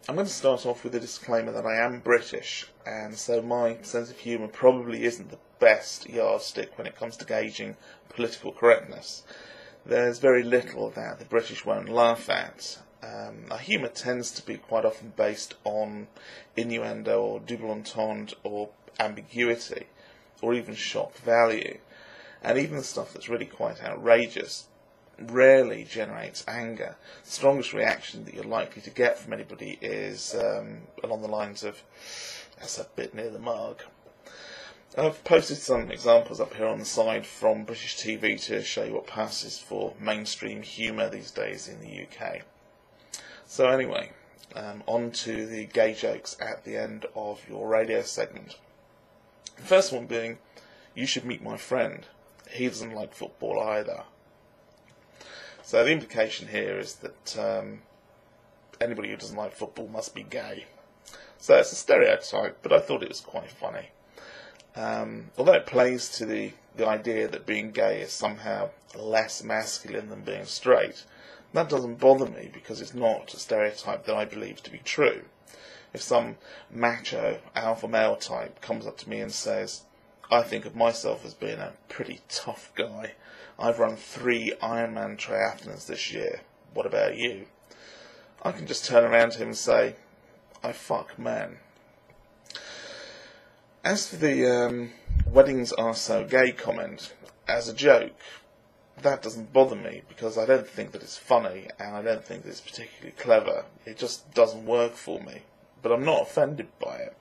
I'm going to start off with a disclaimer that I am British, and so my sense of humour probably isn't the best yardstick when it comes to gauging political correctness. There's very little that the British won't laugh at. Our humour tends to be quite often based on innuendo or double entendre or ambiguity, or even shock value. And even the stuff that's really quite outrageous rarely generates anger. The strongest reaction that you're likely to get from anybody is along the lines of, "That's a bit near the mark." I've posted some examples up here on the side from British TV to show you what passes for mainstream humour these days in the UK. So anyway, on to the gay jokes at the end of your radio segment. The first one being, "You should meet my friend. He doesn't like football either." So the implication here is that anybody who doesn't like football must be gay. So it's a stereotype, but I thought it was quite funny. Although it plays to the idea that being gay is somehow less masculine than being straight, that doesn't bother me because it's not a stereotype that I believe to be true. If some macho alpha male type comes up to me and says, "I think of myself as being a pretty tough guy. I've run 3 Ironman triathlons this year. What about you?" I can just turn around to him and say, "I fuck men." As for the "weddings are so gay" comment, as a joke, that doesn't bother me because I don't think that it's funny and I don't think that it's particularly clever. It just doesn't work for me. But I'm not offended by it.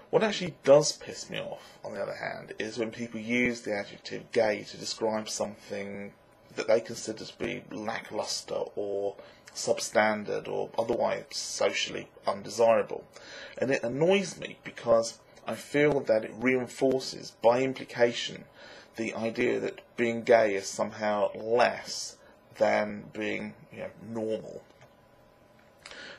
What actually does piss me off, on the other hand, is when people use the adjective gay to describe something that they consider to be lacklustre or substandard or otherwise socially undesirable. And it annoys me because I feel that it reinforces, by implication, the idea that being gay is somehow less than being, normal.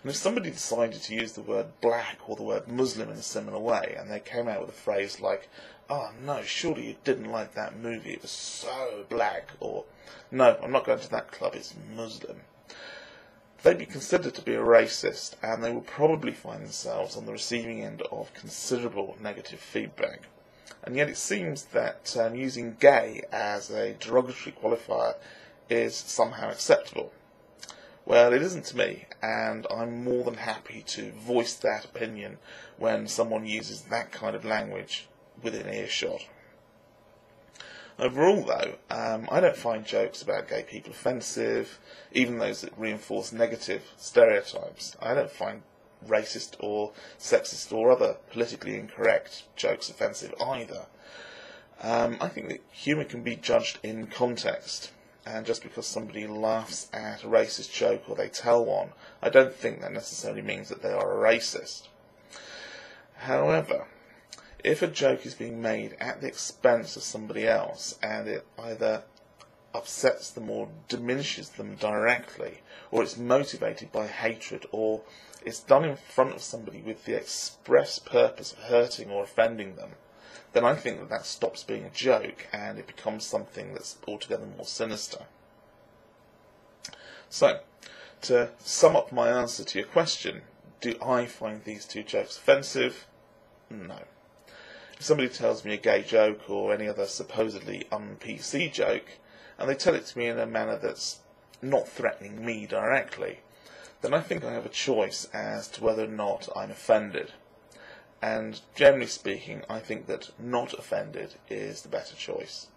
And if somebody decided to use the word black or the word Muslim in a similar way, and they came out with a phrase like, "Oh no, surely you didn't like that movie, it was so black," or "No, I'm not going to that club, it's Muslim," they'd be considered to be a racist, and they will probably find themselves on the receiving end of considerable negative feedback. And yet it seems that using gay as a derogatory qualifier is somehow acceptable. Well, it isn't to me, and I'm more than happy to voice that opinion when someone uses that kind of language within earshot. Overall, though, I don't find jokes about gay people offensive, even those that reinforce negative stereotypes. I don't find racist or sexist or other politically incorrect jokes offensive either. I think that humour can be judged in context. And just because somebody laughs at a racist joke or they tell one, I don't think that necessarily means that they are a racist. However, if a joke is being made at the expense of somebody else and it either upsets them or diminishes them directly, or it's motivated by hatred, or it's done in front of somebody with the express purpose of hurting or offending them, then I think that stops being a joke and it becomes something that's altogether more sinister. So, to sum up my answer to your question, do I find these 2 jokes offensive? No. If somebody tells me a gay joke or any other supposedly un-PC joke, and they tell it to me in a manner that's not threatening me directly, then I think I have a choice as to whether or not I'm offended. And generally speaking, I think that not offended is the better choice.